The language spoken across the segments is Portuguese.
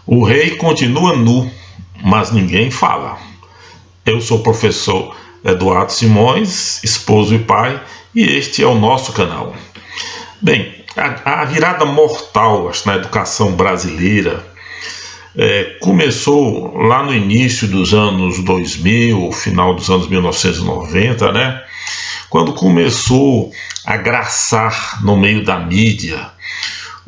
O rei continua nu, mas ninguém fala. Eu sou o professor Eduardo Simões, esposo e pai, e este é o nosso canal. Bem, a virada mortal na educação brasileira começou lá no início dos anos 2000, final dos anos 1990, né? Quando começou a graçar no meio da mídia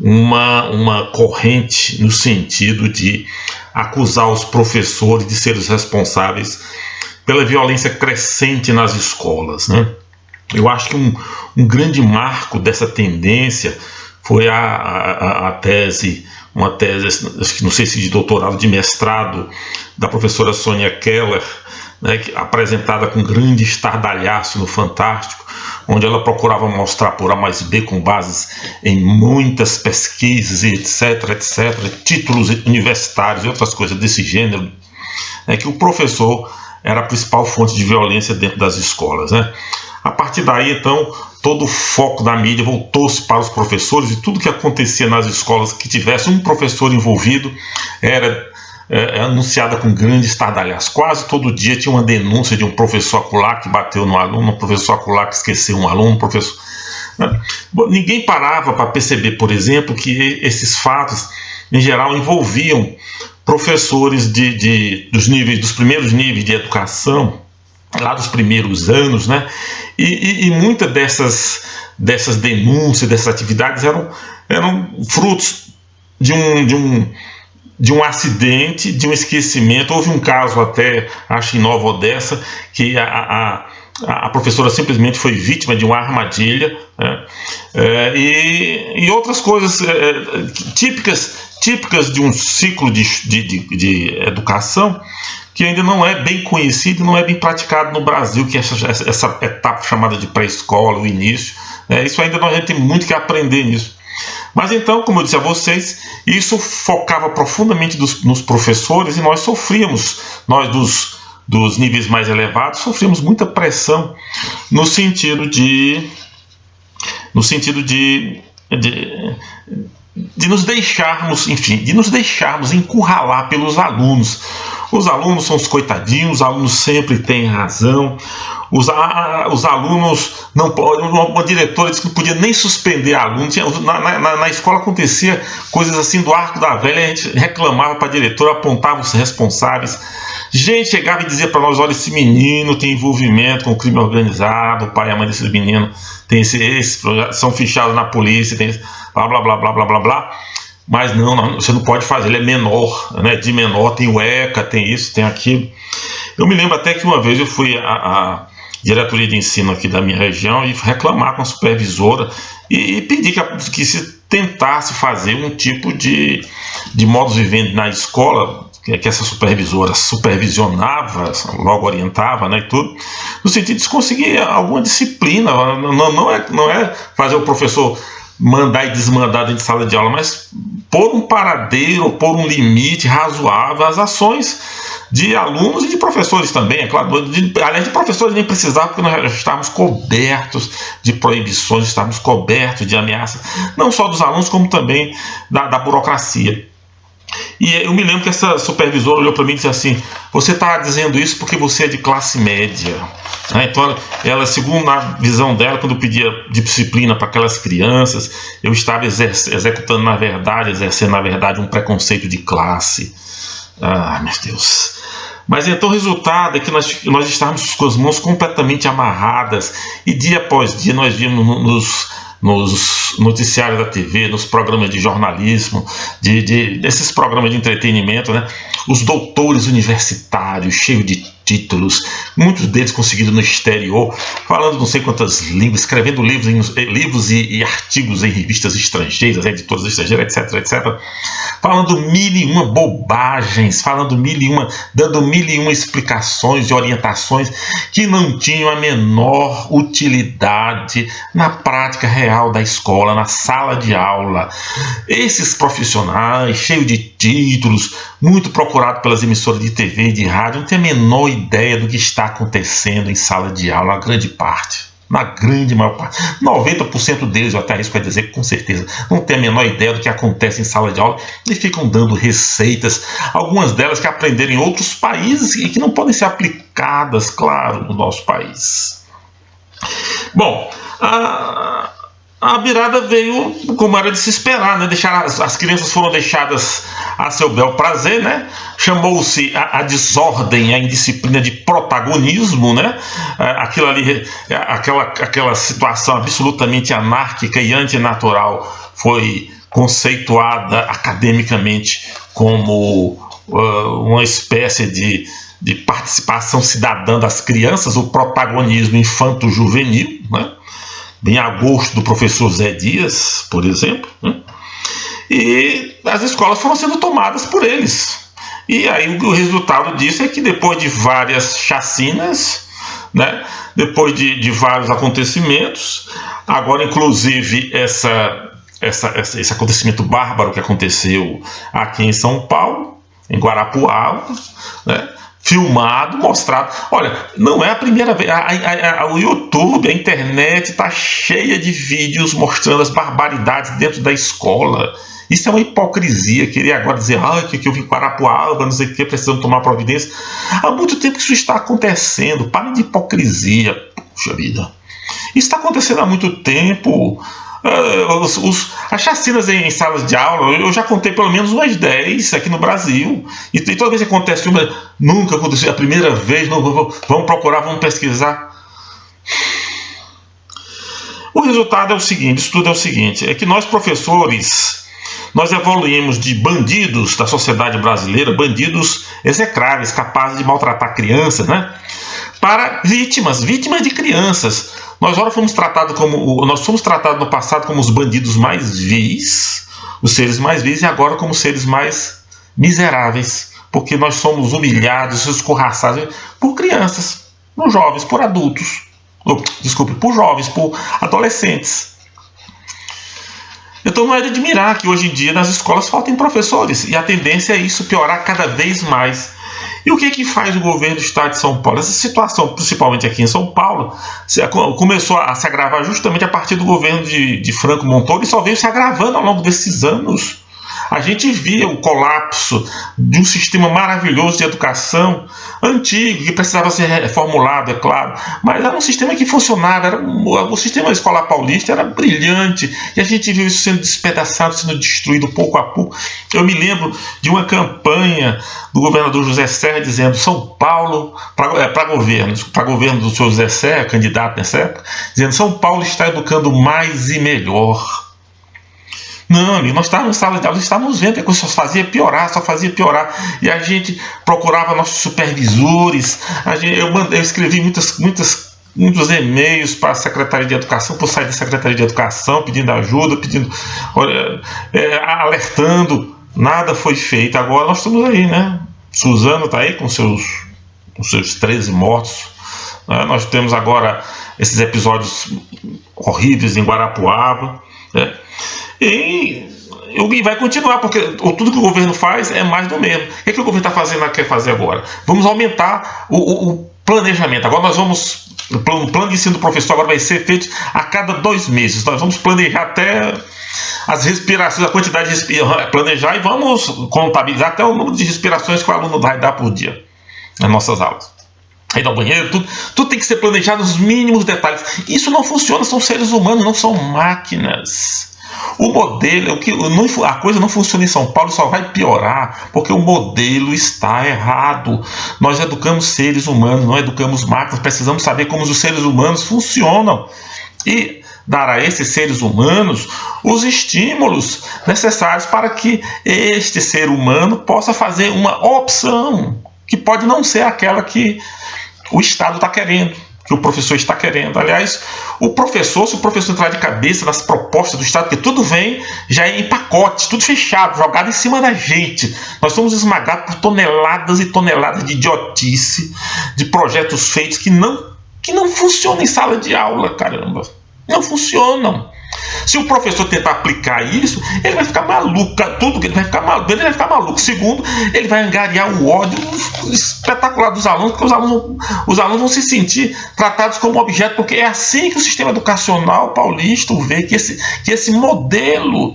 uma corrente no sentido de acusar os professores de serem os responsáveis pela violência crescente nas escolas, né? Eu acho que um grande marco dessa tendência foi a tese, uma tese, não sei se de doutorado, de mestrado, da professora Sônia Keller, né, apresentada com grande estardalhaço no Fantástico, onde ela procurava mostrar por A mais B, com bases em muitas pesquisas, etc, títulos universitários e outras coisas desse gênero, que o professor era a principal fonte de violência dentro das escolas, né? A partir daí, então, todo o foco da mídia voltou-se para os professores, e tudo que acontecia nas escolas que tivesse um professor envolvido era anunciada com grande estardalhaço. Quase todo dia tinha uma denúncia de um professor acolá que bateu no aluno, um professor acolá que esqueceu um aluno, professor... Ninguém parava para perceber, por exemplo, que esses fatos, em geral, envolviam professores dos primeiros níveis de educação, lá dos primeiros anos, né? E muitas dessas denúncias, dessas atividades eram frutos de um acidente, de um esquecimento. Houve um caso até, acho, em Nova Odessa, que a professora simplesmente foi vítima de uma armadilha, né? E outras coisas típicas de um ciclo de educação que ainda não é bem conhecido, não é bem praticado no Brasil, que é essa etapa chamada de pré-escola, o início. Isso ainda nós temos muito que aprender nisso. Mas então, como eu disse a vocês, isso focava profundamente nos professores, e nós sofríamos, nós dos níveis mais elevados, sofríamos muita pressão no sentido de nos deixarmos, enfim, de nos deixarmos encurralar pelos alunos. Os alunos são os coitadinhos, os alunos sempre têm razão, os alunos não podem. Uma diretora disse que não podia nem suspender alunos. Na escola acontecia coisas assim do arco da velha, a gente reclamava para a diretora, apontava os responsáveis. Gente chegava e dizia para nós: olha, esse menino tem envolvimento com o crime organizado, o pai e a mãe desse menino tem são fichados na polícia, tem blá blá blá blá blá blá blá. Mas não, você não pode fazer, ele é menor, né? De menor tem o ECA, tem isso, tem aquilo. Eu me lembro até que uma vez eu fui à diretoria de ensino aqui da minha região e reclamar com a supervisora e pedir que se tentasse fazer um tipo de modus vivendi na escola, que essa supervisora supervisionava, logo orientava, né, e tudo, no sentido de se conseguir alguma disciplina. Não é fazer o professor mandar e desmandar dentro de sala de aula, mas pôr um paradeiro, pôr um limite razoável às ações de alunos e de professores também, é claro. Além de professores nem precisava, porque nós já estávamos cobertos de proibições, estávamos cobertos de ameaças, não só dos alunos, como também da burocracia. E eu me lembro que essa supervisora olhou para mim e disse assim: você está dizendo isso porque você é de classe média. Então, ela, segundo a visão dela, quando eu pedia disciplina para aquelas crianças, eu estava executando, exercendo, na verdade, um preconceito de classe. Ah, meu Deus. Mas então o resultado é que nós estávamos com as mãos completamente amarradas, e dia após dia nós vimos nos noticiários da TV, nos programas de jornalismo, desses programas de entretenimento, né, os doutores universitários cheios de títulos, muitos deles conseguidos no exterior, falando não sei quantas línguas, escrevendo livros e artigos em revistas estrangeiras, editoras estrangeiras, etc, falando mil e uma bobagens, dando mil e uma explicações e orientações que não tinham a menor utilidade na prática real da escola, na sala de aula. Esses profissionais cheios de títulos, muito procurados pelas emissoras de TV e de rádio, não têm a menor ideia do que está acontecendo em sala de aula, a grande parte. Na grande maior parte, 90% deles, eu até arrisco a dizer com certeza, não tem a menor ideia do que acontece em sala de aula e ficam dando receitas, algumas delas que aprenderam em outros países e que não podem ser aplicadas, claro, no nosso país. Bom, a virada veio como era de se esperar, né? As crianças foram deixadas a seu bel prazer, né? Chamou-se a desordem, a indisciplina de protagonismo, né? Aquela situação absolutamente anárquica e antinatural foi conceituada academicamente como uma espécie de participação cidadã das crianças, o protagonismo infanto-juvenil, né? Bem a gosto do professor Zé Dias, por exemplo, né? E as escolas foram sendo tomadas por eles. E aí o resultado disso é que depois de várias chacinas, né, depois de vários acontecimentos, agora inclusive esse acontecimento bárbaro que aconteceu aqui em São Paulo, em Guarapuava, né, filmado, mostrado. Olha, não é a primeira vez. O YouTube, a internet está cheia de vídeos mostrando as barbaridades dentro da escola. Isso é uma hipocrisia, querer agora dizer que eu vim para Guarapuava, não sei o que, precisamos tomar providência. Há muito tempo que isso está acontecendo. Parem de hipocrisia. Puxa vida. Isso está acontecendo há muito tempo. As chacinas em salas de aula, eu já contei pelo menos umas 10 aqui no Brasil, e toda vez que acontece uma, nunca aconteceu, a primeira vez, não, vamos procurar, vamos pesquisar. O resultado é o seguinte, isso tudo é o seguinte, é que nós professores, nós evoluímos de bandidos da sociedade brasileira, bandidos execráveis, capazes de maltratar crianças, né, para vítimas de crianças. Nós fomos tratados no passado como os bandidos mais vis, os seres mais vis, e agora como seres mais miseráveis, porque nós somos humilhados, escorraçados por crianças, por jovens, por adultos, por jovens, por adolescentes. Então não é de admirar que hoje em dia nas escolas faltem professores, e a tendência é isso piorar cada vez mais. E o que faz o governo do estado de São Paulo? Essa situação, principalmente aqui em São Paulo, começou a se agravar justamente a partir do governo de Franco Montoro e só veio se agravando ao longo desses anos. A gente via o colapso de um sistema maravilhoso de educação, antigo, que precisava ser reformulado, é claro, mas era um sistema que funcionava, o sistema da Escola Paulista era brilhante, e a gente viu isso sendo despedaçado, sendo destruído pouco a pouco. Eu me lembro de uma campanha do governador José Serra dizendo: São Paulo, para governo do senhor José Serra, candidato nessa época, dizendo: São Paulo está educando mais e melhor. Não, amigo, nós estávamos em sala de aula, estávamos vendo que a coisa só fazia piorar, e a gente procurava nossos supervisores, eu escrevi muitos e-mails para a Secretaria de Educação, por sair da Secretaria de Educação, pedindo ajuda, alertando, nada foi feito. Agora nós estamos aí, né? Suzano está aí com seus 13 mortos, né? Nós temos agora esses episódios horríveis em Guarapuava, né? E vai continuar, porque tudo que o governo faz é mais do mesmo. O que o governo quer fazer agora? Vamos aumentar o planejamento. Agora o plano de ensino do professor agora vai ser feito a cada 2 meses. Nós vamos planejar até as respirações, a quantidade de respirações, planejar, e vamos contabilizar até o número de respirações que o aluno vai dar por dia nas nossas aulas. Aí no banheiro, tudo tem que ser planejado nos mínimos detalhes. Isso não funciona, são seres humanos, não são máquinas. O modelo, a coisa não funciona em São Paulo, só vai piorar, porque o modelo está errado. Nós educamos seres humanos, não educamos máquinas, precisamos saber como os seres humanos funcionam e dar a esses seres humanos os estímulos necessários para que este ser humano possa fazer uma opção, que pode não ser aquela que o Estado está querendo, que o professor está querendo. Aliás, se o professor entrar de cabeça nas propostas do Estado, porque tudo vem já em pacotes, tudo fechado, jogado em cima da gente. Nós somos esmagados por toneladas e toneladas de idiotice, de projetos feitos que não funcionam em sala de aula, caramba. Não funcionam. Se o professor tentar aplicar isso, ele vai ficar maluco, tudo ele vai ficar maluco. Segundo, ele vai angariar o ódio espetacular dos alunos, porque os alunos vão se sentir tratados como objeto, porque é assim que o sistema educacional paulista vê, que esse modelo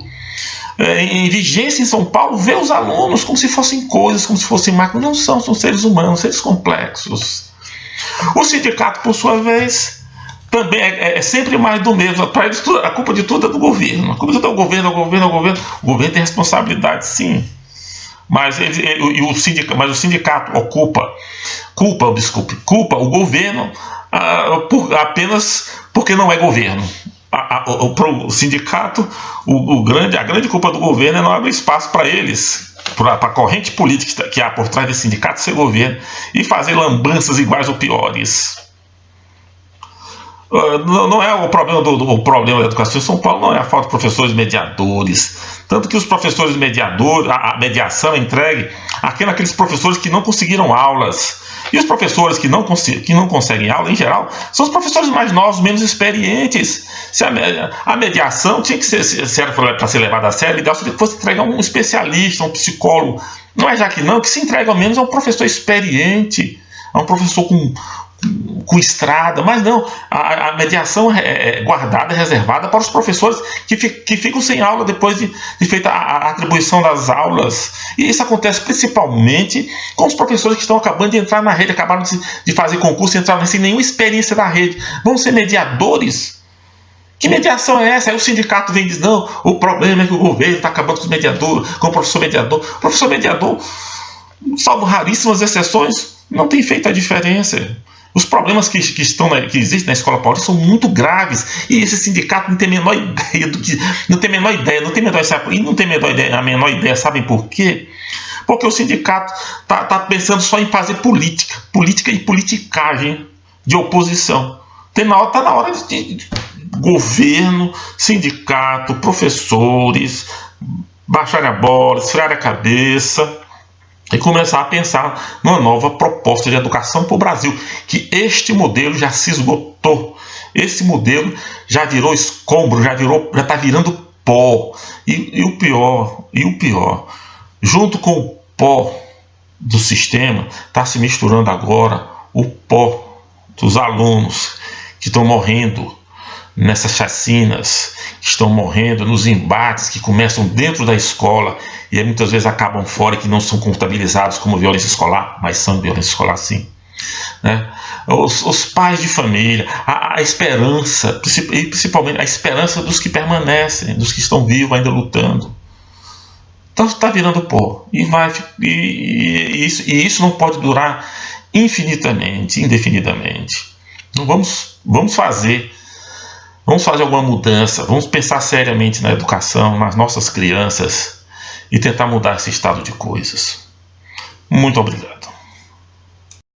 em vigência em São Paulo vê os alunos como se fossem coisas, como se fossem máquinas. Não são, são seres humanos, seres complexos. O sindicato, por sua vez, também é sempre mais do mesmo. Para eles, a culpa de tudo é do governo. A culpa de tudo é o governo, O governo tem responsabilidade, sim. Mas o sindicato culpa o governo apenas porque não é governo. O sindicato, a grande culpa do governo é não abrir espaço para eles, para a corrente política que há por trás desse sindicato ser governo, e fazer lambanças iguais ou piores. Não é o problema da educação em São Paulo, não é a falta de professores mediadores. Tanto que os professores mediadores, a mediação é entregue àqueles professores que não conseguiram aulas. E os professores que não conseguem aula, em geral, são os professores mais novos, menos experientes. Se a mediação tinha que ser, se era para ser levada a sério, legal se fosse entregar um especialista, um psicólogo. Não é já que não, que se entrega ao menos a um professor experiente, a um professor com estrada, mas não, a mediação é guardada, reservada para os professores que ficam sem aula depois de feita a atribuição das aulas. E isso acontece principalmente com os professores que estão acabando de entrar na rede, acabaram de fazer concurso e entraram sem nenhuma experiência na rede. Vão ser mediadores? Que mediação é essa? Aí o sindicato vem e diz, não, o problema é que o governo está acabando com os mediadores, com o professor mediador. O professor mediador, salvo raríssimas exceções, não tem feito a diferença. Os problemas que existem na escola paulista são muito graves, e esse sindicato não tem a menor ideia a menor ideia, sabem por quê? Porque o sindicato está pensando só em fazer política e politicagem de oposição. Está na hora de governo, sindicato, professores baixarem a bola, esfriar a cabeça e começar a pensar numa nova proposta de educação para o Brasil, que este modelo já se esgotou. Esse modelo já virou escombro, já está virando pó. E o pior, junto com o pó do sistema, está se misturando agora o pó dos alunos que estão morrendo nessas chacinas, que estão morrendo nos embates que começam dentro da escola e muitas vezes acabam fora, que não são contabilizados como violência escolar, mas são violência escolar sim. Né? Os pais de família, a esperança, e principalmente a esperança dos que permanecem, dos que estão vivos ainda lutando. Então está virando pó. E isso não pode durar indefinidamente. Então vamos fazer alguma mudança, vamos pensar seriamente na educação, nas nossas crianças e tentar mudar esse estado de coisas. Muito obrigado.